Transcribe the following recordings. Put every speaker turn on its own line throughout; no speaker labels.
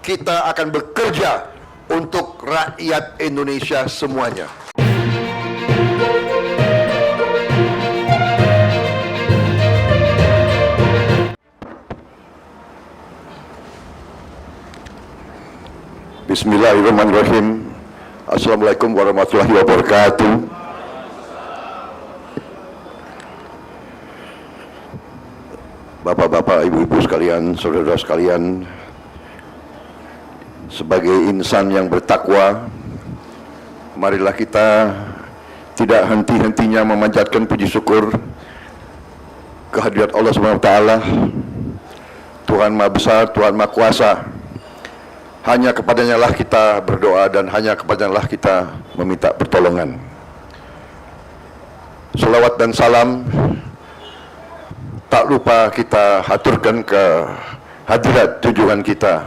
kita akan bekerja untuk rakyat Indonesia semuanya. Bismillahirrahmanirrahim. Assalamualaikum warahmatullahi wabarakatuh. Bapak-bapak, ibu-ibu sekalian, saudara sekalian, sebagai insan yang bertakwa, marilah kita tidak henti-hentinya memanjatkan puji syukur kehadirat Allah SWT, Tuhan Maha Besar, Tuhan Maha Kuasa. Hanya kepadanya lah kita berdoa dan hanya kepadanya lah kita meminta pertolongan. Salawat dan salam tak lupa kita haturkan ke hadirat junjungan kita,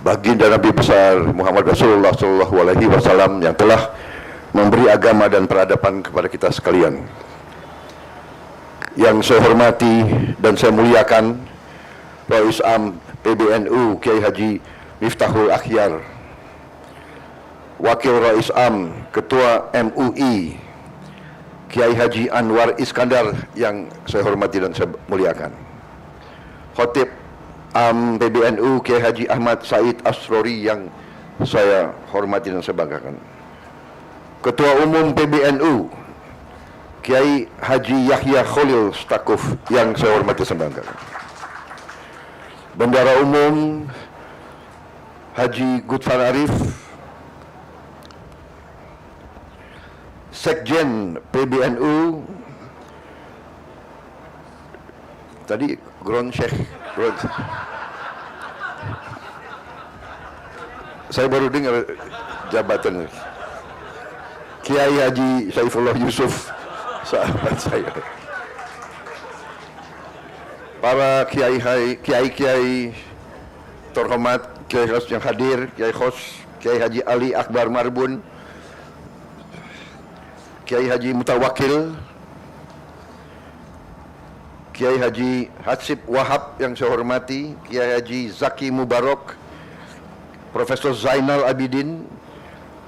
baginda Nabi besar Muhammad Rasulullah SAW yang telah memberi agama dan peradaban kepada kita sekalian. Yang saya hormati dan saya muliakan Rais Am PBNU Kiai Haji Miftahul Akhyar, Wakil Rais Am Ketua MUI Kiai Haji Anwar Iskandar yang saya hormati dan saya muliakan, Khatib Am PBNU Kiai Haji Ahmad Said Asrori yang saya hormati dan saya banggakan, Ketua Umum PBNU Kiai Haji Yahya Khalil Stakuf yang saya hormati dan saya banggakan, Bendara Umum Haji Gutfar Arif, Sekjen PBNU tadi Gron Syekh Gron. Saya baru dengar jabatan Kiai Haji Saifullah Yusuf, sahabat saya. Para kiai terhormat, Kiai Khos yang hadir, Kiai Khos Kiai Haji Ali Akbar Marbun, Kiai Haji Mutawakil, Kiai Haji Hatsib Wahab yang saya hormati, Kiai Haji Zaki Mubarak, Profesor Zainal Abidin,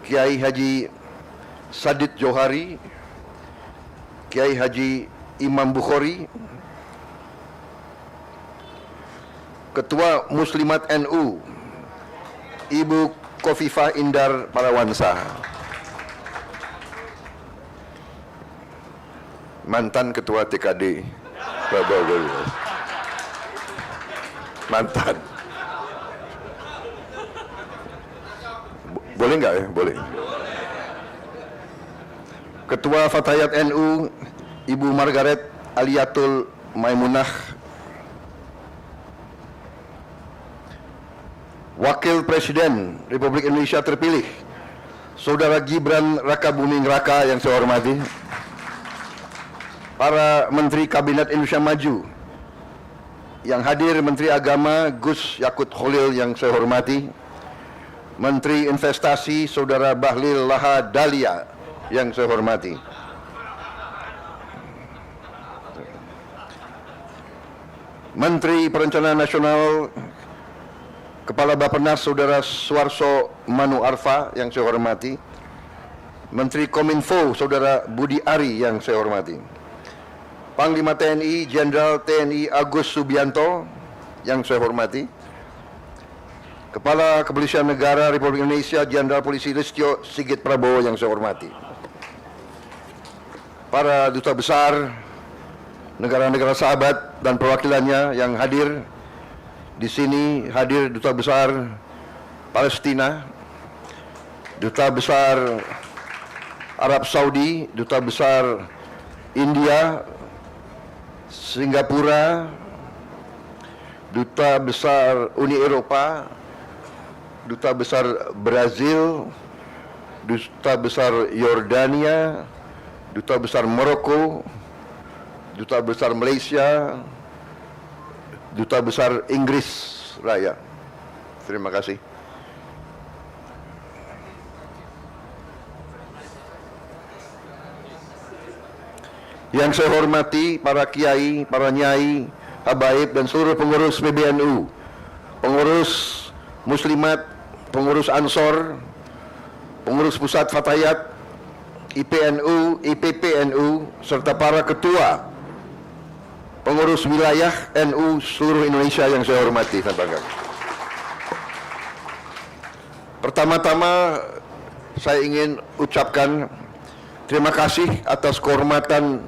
Kiai Haji Sadid Johari, Kiai Haji Imam Bukhari, Ketua Muslimat NU Ibu Khofifah Indar Parawansa, mantan Ketua TKD Prabowo, mantan. Boleh nggak ya? Boleh. Ketua Fatayat NU Ibu Margaret Aliatul Maimunah, Wakil Presiden Republik Indonesia terpilih Saudara Gibran Rakabuming Raka yang saya hormati, para Menteri Kabinet Indonesia Maju yang hadir, Menteri Agama Gus Yakut Khalil yang saya hormati, Menteri Investasi Saudara Bahlil Laha Dalia yang saya hormati, Menteri Perencanaan Nasional Kepala Bappenas Saudara Suarso Manu Arfa yang saya hormati, Menteri Kominfo Saudara Budi Ari yang saya hormati, Panglima TNI Jenderal TNI Agus Subianto yang saya hormati, Kepala Kepolisian Negara Republik Indonesia Jenderal Polisi Listio Sigit Prabowo yang saya hormati, para duta besar negara-negara sahabat dan perwakilannya yang hadir. Di sini hadir Duta Besar Palestina, Duta Besar Arab Saudi, Duta Besar India, Singapura, Duta Besar Uni Eropa, Duta Besar Brazil, Duta Besar Yordania, Duta Besar Maroko, Duta Besar Malaysia, Duta Besar Inggris Raya. Terima kasih. Yang saya hormati para kiai, para nyai, habaib dan seluruh pengurus PBNU, pengurus Muslimat, pengurus Ansor, pengurus pusat Fatayat, IPNU, IPPNU, serta para ketua pengurus wilayah NU seluruh Indonesia yang saya hormati dan banggakan. Pertama-tama saya ingin ucapkan terima kasih atas kehormatan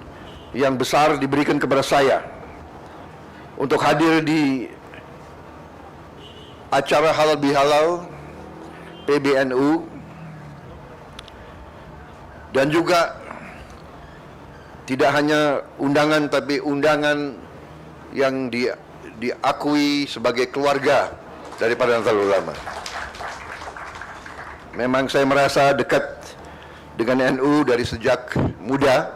yang besar diberikan kepada saya untuk hadir di acara Halal Bihalal PBNU, dan juga tidak hanya undangan tapi undangan yang diakui sebagai keluarga daripada Nahdlatul Ulama. Memang saya merasa dekat dengan NU dari sejak muda,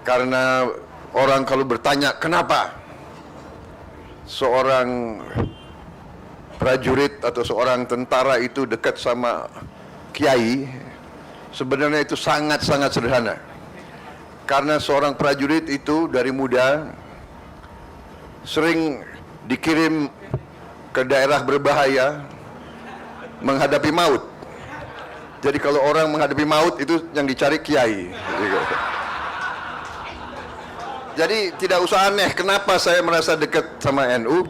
karena orang kalau bertanya kenapa seorang prajurit atau seorang tentara itu dekat sama kiai, sebenarnya itu sangat-sangat sederhana. Karena seorang prajurit itu dari muda sering dikirim ke daerah berbahaya menghadapi maut. Jadi kalau orang menghadapi maut itu yang dicari kiai. Jadi tidak usah aneh kenapa saya merasa dekat sama NU.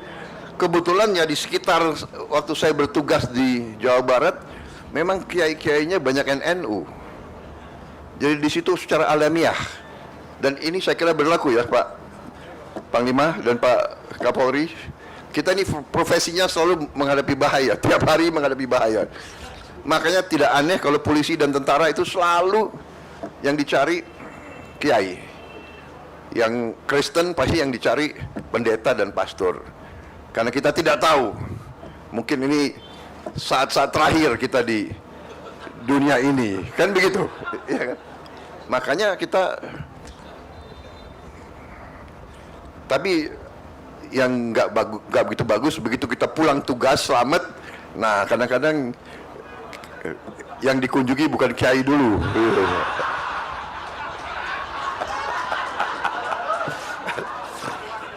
Kebetulan ya di sekitar waktu saya bertugas di Jawa Barat, memang kiai-kiainya banyak NU. Jadi di situ secara alamiah, dan ini saya kira berlaku ya Pak Panglima dan Pak Kapolri, kita ini profesinya selalu menghadapi bahaya, tiap hari menghadapi bahaya. Makanya tidak aneh kalau polisi dan tentara itu selalu yang dicari kiai. Yang Kristen pasti yang dicari pendeta dan pastor. Karena kita tidak tahu, mungkin ini saat-saat terakhir kita di dunia ini, kan begitu, ya kan? Makanya kita, tapi yang nggak begitu bagus, begitu kita pulang tugas selamat, nah kadang-kadang yang dikunjungi bukan kiai dulu.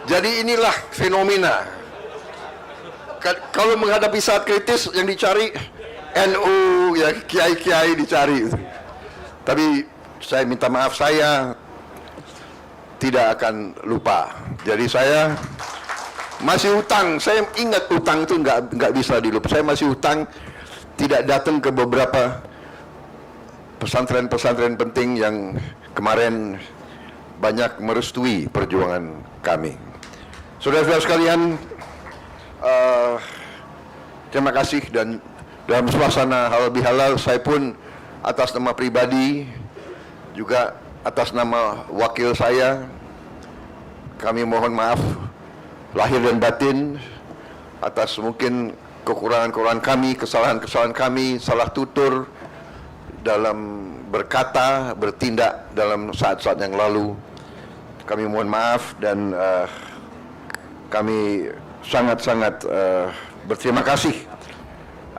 Jadi inilah fenomena. Kalau menghadapi saat kritis yang dicari NU, ya kiai-kiai dicari. Tapi saya minta maaf, saya tidak akan lupa. Jadi saya masih hutang. Saya ingat hutang itu nggak bisa dilupa. Saya masih hutang tidak datang ke beberapa pesantren-pesantren penting yang kemarin banyak merestui perjuangan kami. Saudara-saudara sekalian, terima kasih, dan dalam suasana halal bihalal saya pun atas nama pribadi juga atas nama wakil saya, kami mohon maaf lahir dan batin atas mungkin kekurangan-kekurangan kami, kesalahan-kesalahan kami, salah tutur dalam berkata, bertindak dalam saat-saat yang lalu. Kami mohon maaf, dan kami sangat-sangat berterima kasih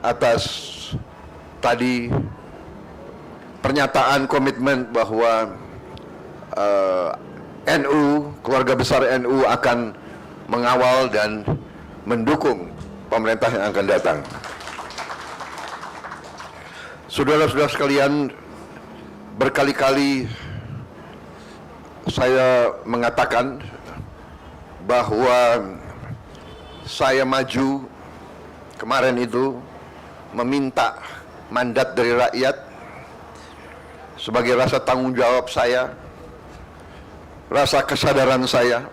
atas tadi pernyataan komitmen bahwa NU, keluarga besar NU akan mengawal dan mendukung pemerintah yang akan datang. Saudara-saudara sekalian, berkali-kali saya mengatakan bahwa saya maju kemarin itu meminta mandat dari rakyat sebagai rasa tanggung jawab saya, rasa kesadaran saya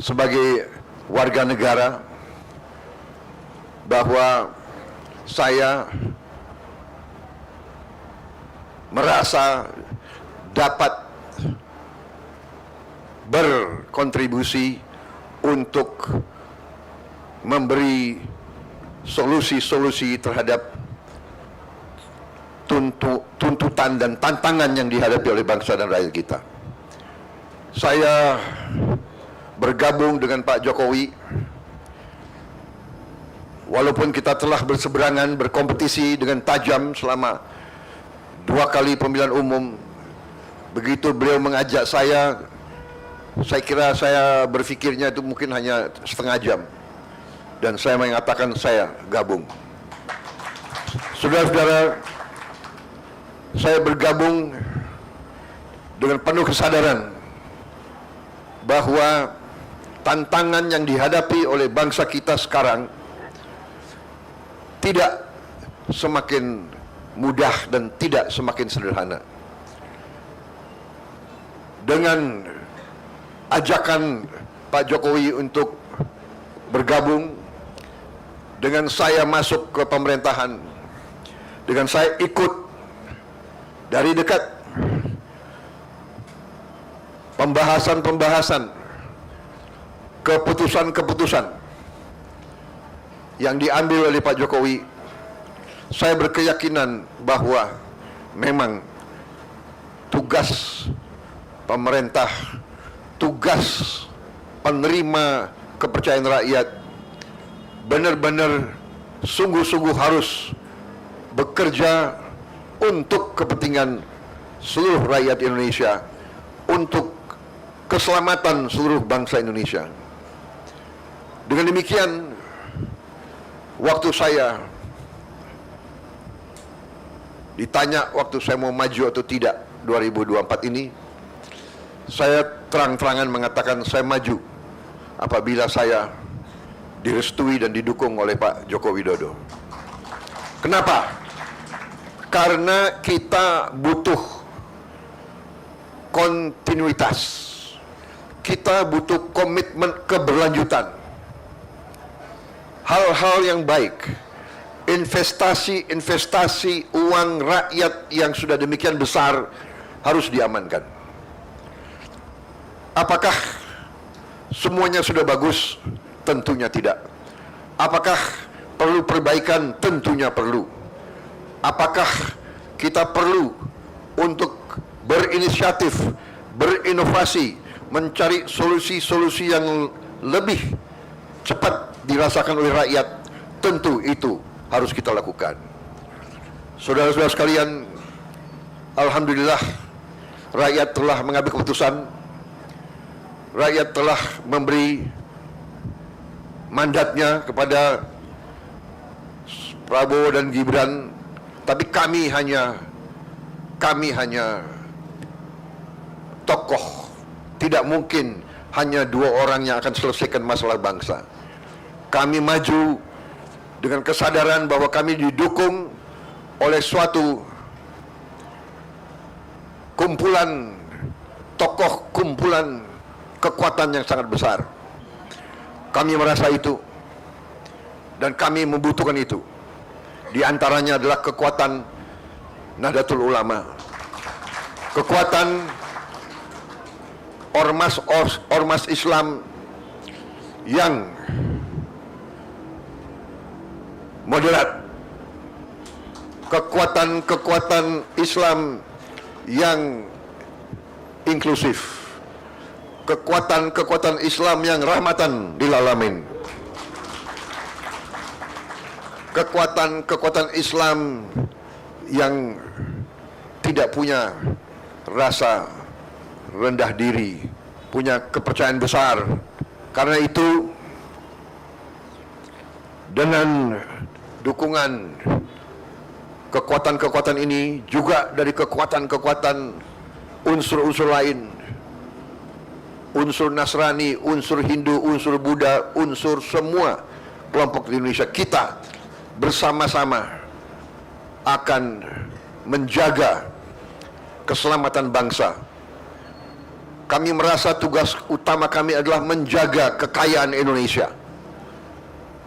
sebagai warga negara bahwa saya merasa dapat berkontribusi untuk memberi solusi-solusi terhadap tuntutan dan tantangan yang dihadapi oleh bangsa dan rakyat kita. Saya bergabung dengan Pak Jokowi, walaupun kita telah berseberangan, berkompetisi dengan tajam selama 2 kali pemilihan umum. Begitu beliau mengajak saya kira saya berpikirnya itu mungkin hanya setengah jam. dan saya mengatakan saya gabung. Saudara-saudara, saya bergabung dengan penuh kesadaran bahwa tantangan yang dihadapi oleh bangsa kita sekarang tidak semakin mudah dan tidak semakin sederhana. Dengan ajakan Pak Jokowi untuk bergabung, dengan saya masuk ke pemerintahan, dengan saya ikut dari dekat pembahasan-pembahasan, keputusan-keputusan yang diambil oleh Pak Jokowi, saya berkeyakinan bahwa memang tugas pemerintah, tugas penerima kepercayaan rakyat benar-benar sungguh-sungguh harus bekerja untuk kepentingan seluruh rakyat Indonesia, untuk keselamatan seluruh bangsa Indonesia. Dengan demikian, waktu saya ditanya waktu saya mau maju atau tidak 2024 ini, saya terang-terangan mengatakan saya maju apabila saya direstui dan didukung oleh Pak Joko Widodo. Kenapa? Karena kita butuh kontinuitas, kita butuh komitmen keberlanjutan. Hal-hal yang baik, investasi uang rakyat yang sudah demikian besar harus diamankan. Apakah semuanya sudah bagus? Tentunya tidak. Apakah perlu perbaikan? Tentunya perlu. Apakah kita perlu untuk berinisiatif, berinovasi, mencari solusi-solusi yang lebih cepat dirasakan oleh rakyat? Tentu itu harus kita lakukan. Saudara-saudara sekalian, alhamdulillah rakyat telah mengambil keputusan. Rakyat telah memberi mandatnya kepada Prabowo dan Gibran, tapi kami hanya tokoh. Tidak mungkin hanya dua orang yang akan selesaikan masalah bangsa. Kami maju dengan kesadaran bahwa kami didukung oleh suatu kumpulan tokoh, kumpulan kekuatan yang sangat besar. Kami merasa itu dan kami membutuhkan itu. Di antaranya adalah kekuatan Nahdlatul Ulama, kekuatan ormas Islam yang moderat, kekuatan Islam yang inklusif, kekuatan Islam yang rahmatan lil alamin, kekuatan Islam yang tidak punya rasa rendah diri, punya kepercayaan besar. Karena itu, dengan dukungan kekuatan-kekuatan ini, juga dari kekuatan-kekuatan unsur-unsur lain, unsur Nasrani, unsur Hindu, unsur Buddha, unsur semua kelompok di Indonesia, kita bersama-sama akan menjaga keselamatan bangsa. Kami merasa tugas utama kami adalah menjaga kekayaan Indonesia,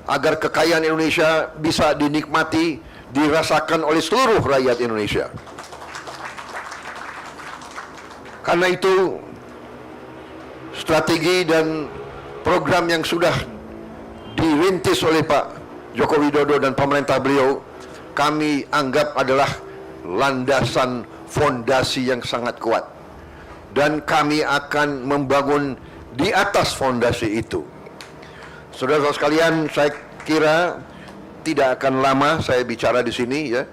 agar kekayaan Indonesia bisa dinikmati, dirasakan oleh seluruh rakyat Indonesia. Karena itu, strategi dan program yang sudah dirintis oleh Pak Joko Widodo dan pemerintah beliau, kami anggap adalah landasan fondasi yang sangat kuat, dan kami akan membangun di atas fondasi itu. Saudara-saudara sekalian, saya kira tidak akan lama saya bicara di sini, ya.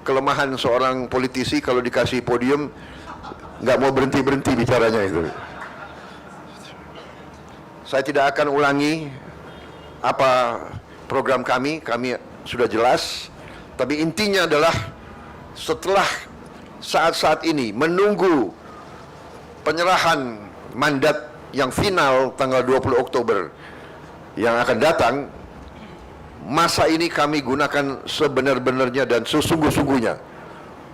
Kelemahan seorang politisi kalau dikasih podium nggak mau berhenti bicaranya itu. Saya tidak akan ulangi apa program kami sudah jelas, tapi intinya adalah setelah saat-saat ini menunggu penyerahan mandat yang final tanggal 20 Oktober yang akan datang, masa ini kami gunakan sebenar-benarnya dan sesungguh-sungguhnya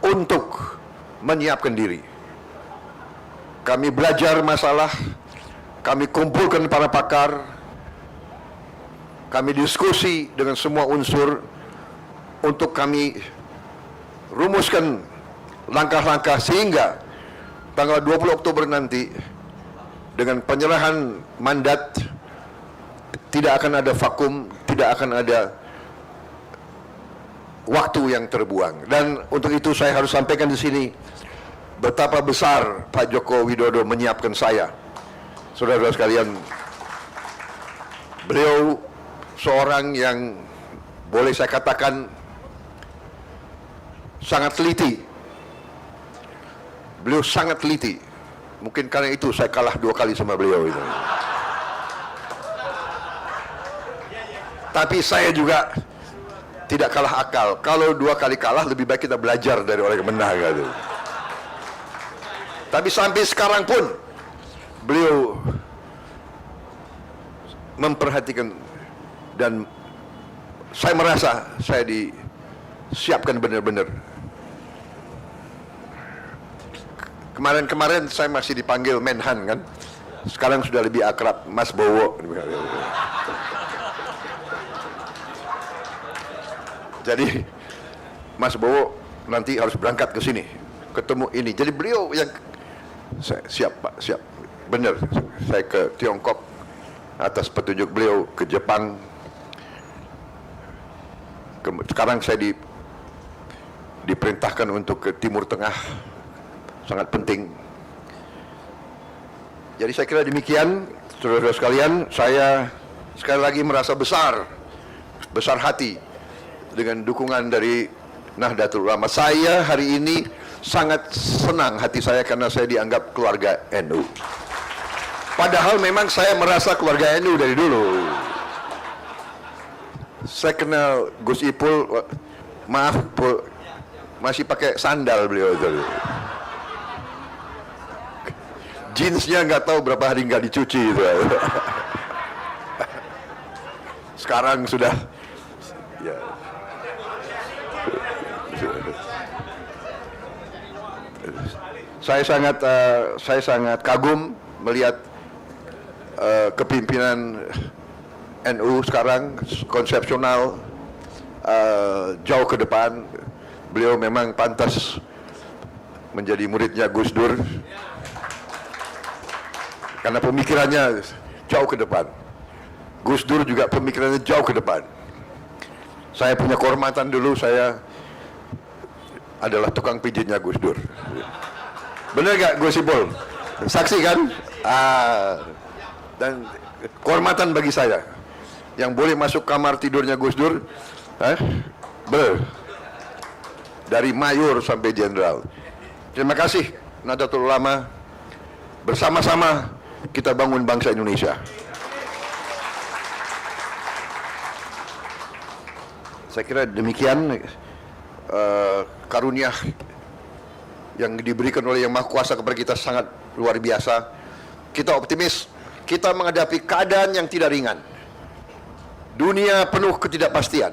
untuk menyiapkan diri. Kami belajar masalah, kami kumpulkan para pakar, kami diskusi dengan semua unsur untuk kami rumuskan langkah-langkah sehingga tanggal 20 Oktober nanti dengan penyerahan mandat tidak akan ada vakum, tidak akan ada waktu yang terbuang. Dan untuk itu saya harus sampaikan di sini betapa besar Pak Joko Widodo menyiapkan saya. Saudara-saudara sekalian, beliau seorang yang boleh saya katakan sangat teliti. Beliau sangat teliti. Mungkin karena itu saya kalah 2 kali sama beliau itu. Tapi saya juga tidak kalah akal. Kalau 2 kali kalah, lebih baik kita belajar dari orang yang menang gitu. Tapi sampai sekarang pun beliau memperhatikan, dan saya merasa saya disiapkan benar-benar. Kemarin-kemarin saya masih dipanggil Menhan kan, sekarang sudah lebih akrab Mas Bowo. Jadi Mas Bowo nanti harus berangkat ke sini, ketemu ini. Jadi beliau yang siap Pak, siap. Benar, saya ke Tiongkok atas petunjuk beliau, ke Jepang. Sekarang saya diperintahkan untuk ke Timur Tengah, sangat penting. Jadi saya kira demikian, saudara-saudara sekalian. Saya sekali lagi merasa besar hati dengan dukungan dari Nahdlatul Ulama. Saya hari ini sangat senang hati saya karena saya dianggap keluarga NU. Padahal memang saya merasa keluarga NU dari dulu. Saya kenal Gus Ipul, maaf Pul, masih pakai sandal beliau itu. Jeansnya nggak tahu berapa hari nggak dicuci itu. Sekarang sudah, ya. Saya sangat kagum melihat kepimpinan NU sekarang, konsepsional, jauh ke depan. Beliau memang pantas menjadi muridnya Gus Dur karena pemikirannya jauh ke depan. Gus Dur juga pemikirannya jauh ke depan. Saya punya kehormatan dulu, saya adalah tukang pijitnya Gus Dur. Benar gak Gus Ipul? Saksi kan? Dan kehormatan bagi saya yang boleh masuk kamar tidurnya Gus Dur, dari mayor sampai jenderal. Terima kasih Nahdlatul Ulama. Bersama-sama kita bangun bangsa Indonesia. Saya kira demikian karunia yang diberikan oleh Yang Maha Kuasa kepada kita sangat luar biasa. Kita optimis, kita menghadapi keadaan yang tidak ringan. Dunia penuh ketidakpastian.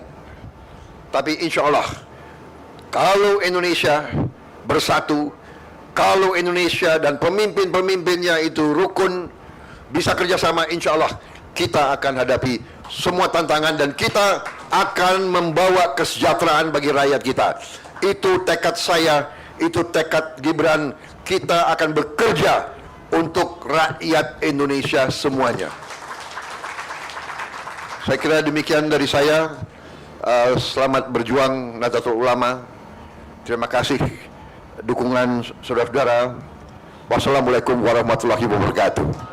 Tapi insya Allah, kalau Indonesia bersatu, kalau Indonesia dan pemimpin-pemimpinnya itu rukun, bisa kerjasama, insya Allah kita akan hadapi semua tantangan dan kita akan membawa kesejahteraan bagi rakyat kita. Itu tekad saya, itu tekad Gibran. Kita akan bekerja untuk rakyat Indonesia semuanya. Saya kira demikian dari saya. Selamat berjuang Nahdlatul Ulama. Terima kasih dukungan saudara-saudara. Wassalamualaikum warahmatullahi wabarakatuh.